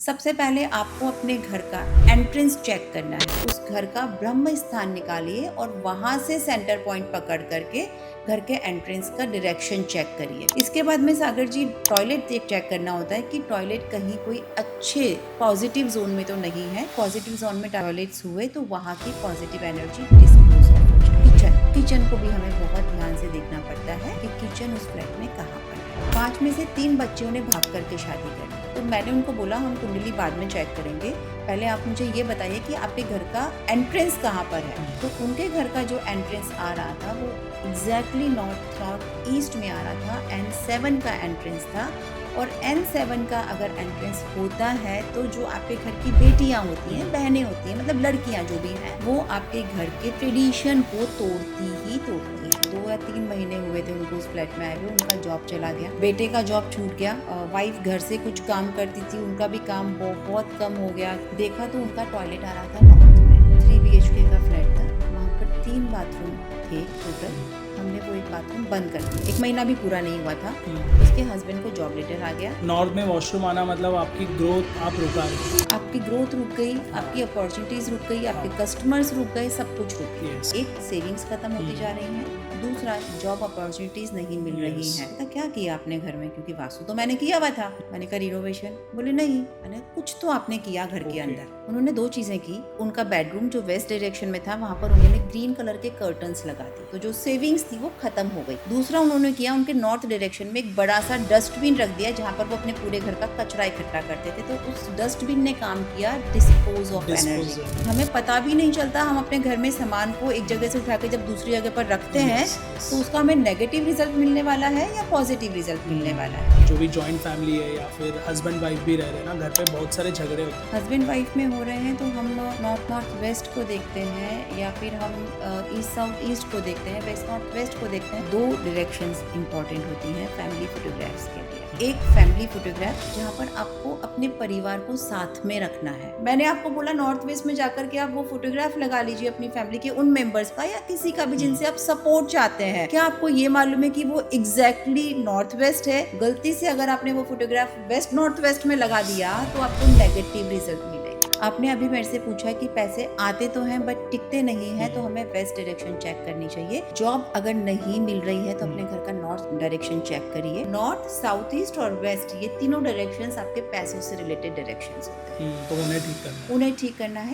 सबसे पहले आपको अपने घर का एंट्रेंस चेक करना है। उस घर का ब्रह्म स्थान निकालिए और वहां से सेंटर पॉइंट पकड़ करके घर के एंट्रेंस का डायरेक्शन चेक करिए। इसके बाद में सागर जी टॉयलेट चेक करना होता है कि टॉयलेट कहीं कोई अच्छे पॉजिटिव जोन में तो नहीं है। पॉजिटिव जोन में टॉयलेट्स हुए तो वहाँ की पॉजिटिव एनर्जी डिस्पोज ऑफ हो जाए। किचन को भी हमें बहुत ध्यान से देखना पड़ता है कि किचन उस फ्लैट में कहाँ पर है। 5 में से 3 बच्चियों ने भाग करके शादी करी, तो मैंने उनको बोला हम कुंडली बाद में चेक करेंगे, पहले आप मुझे ये बताइए कि आपके घर का एंट्रेंस कहाँ पर है। तो उनके घर का जो एंट्रेंस आ रहा था वो एग्जैक्टली नॉर्थ ईस्ट में आ रहा था। N7 का एंट्रेंस था और N7 का अगर एंट्रेंस होता है तो जो आपके घर की बेटियां होती हैं, बहनें होती हैं, मतलब लड़कियां जो भी हैं, वो आपके घर के ट्रेडिशन को तोड़ती ही तोड़ती हैं। 2 या 3 महीने हुए थे उनको उस फ्लैट में आए हुए, उनका जॉब चला गया, बेटे का जॉब छूट गया, वाइफ घर से कुछ काम करती थी, उनका भी काम बहुत कम हो गया। देखा तो उनका टॉयलेट आ रहा था नॉर्थ में, 3 BHK का फ्लैट था, वहाँ पर 3 बाथरूम थे टोटल। हमने वो एक बाथरूम बंद कर दिया, 1 महीना भी पूरा नहीं हुआ था। उसके हस्बैंड को जॉब लेटर आ गया। नॉर्थ में वॉशरूम आना मतलब आपकी ग्रोथ आप रुका रहे, आपकी ग्रोथ रुक गई, आपकी अपॉर्चुनिटीज रुक गई, आपके कस्टमर्स रुक गए, सब कुछ रुक गया। Yes. एक सेविंग्स खत्म होती जा रही है, दूसरा जॉब अपॉर्चुनिटीज नहीं मिल रही Yes. हैं। तो क्या किया आपने घर में, क्योंकि वास्तु तो मैंने किया हुआ था। मैंने कहा रिनोवेशन, बोले नहीं। मैंने कुछ तो आपने किया घर के अंदर। उन्होंने 2 चीजें की। उनका बेडरूम जो वेस्ट डायरेक्शन में था वहां पर उन्होंने ग्रीन कलर के कर्टन्स लगा दिए, तो जो सेविंग्स थी वो खत्म हो गई। दूसरा उन्होंने किया, उनके नॉर्थ डायरेक्शन में एक बड़ा सा डस्टबिन रख दिया जहाँ पर वो अपने पूरे घर का कचरा इकट्ठा करते थे। तो उस डस्टबिन ने काम किया डिस्पोज ऑफ एनर्जी। हमें पता भी नहीं चलता, हम अपने घर में सामान को एक जगह से उठा के जब दूसरी जगह पर रखते हैं तो उसका हमें नेगेटिव रिजल्ट मिलने वाला है या पॉजिटिव रिजल्ट मिलने वाला है। जो भी जॉइंट फैमिली है या फिर हस्बैंड वाइफ भी रह रहे हैं ना, घर पे बहुत सारे झगड़े होते हैं। हस्बैंड वाइफ में हो रहे हैं तो हम नॉर्थ वेस्ट को देखते हैं या फिर हम ईस्ट साउथ ईस्ट को देखते हैं, वेस्ट नॉर्थ वेस्ट को देखते हैं। 2 डायरेक्शंस इंपॉर्टेंट होती हैं फैमिली फोटोग्राफ्स के लिए। एक फैमिली फोटोग्राफ जहाँ पर आपको अपने परिवार को साथ में रखना है। मैंने आपको बोला नॉर्थ वेस्ट में जाकर के आप वो फोटोग्राफ लगा लीजिए अपनी फैमिली के उन मेंबर्स का या किसी का भी जिनसे आप सपोर्ट चाहते हैं। क्या आपको ये मालूम है कि वो एग्जैक्टली नॉर्थ वेस्ट है? गलती से अगर आपने वो फोटोग्राफ वेस्ट नॉर्थ वेस्ट में लगा दिया तो आपको नेगेटिव रिजल्ट मिलेगा। आपने अभी मेरे से पूछा कि पैसे आते तो हैं बट टिकते नहीं हैं, तो हमें वेस्ट डायरेक्शन चेक करनी चाहिए। जॉब अगर नहीं मिल रही है तो अपने घर का नॉर्थ डायरेक्शन चेक करिए। नॉर्थ, साउथ ईस्ट और वेस्ट, ये तीनों डायरेक्शंस आपके पैसों से रिलेटेड डायरेक्शंस होते हैं, तो उन्हें ठीक करना है। है।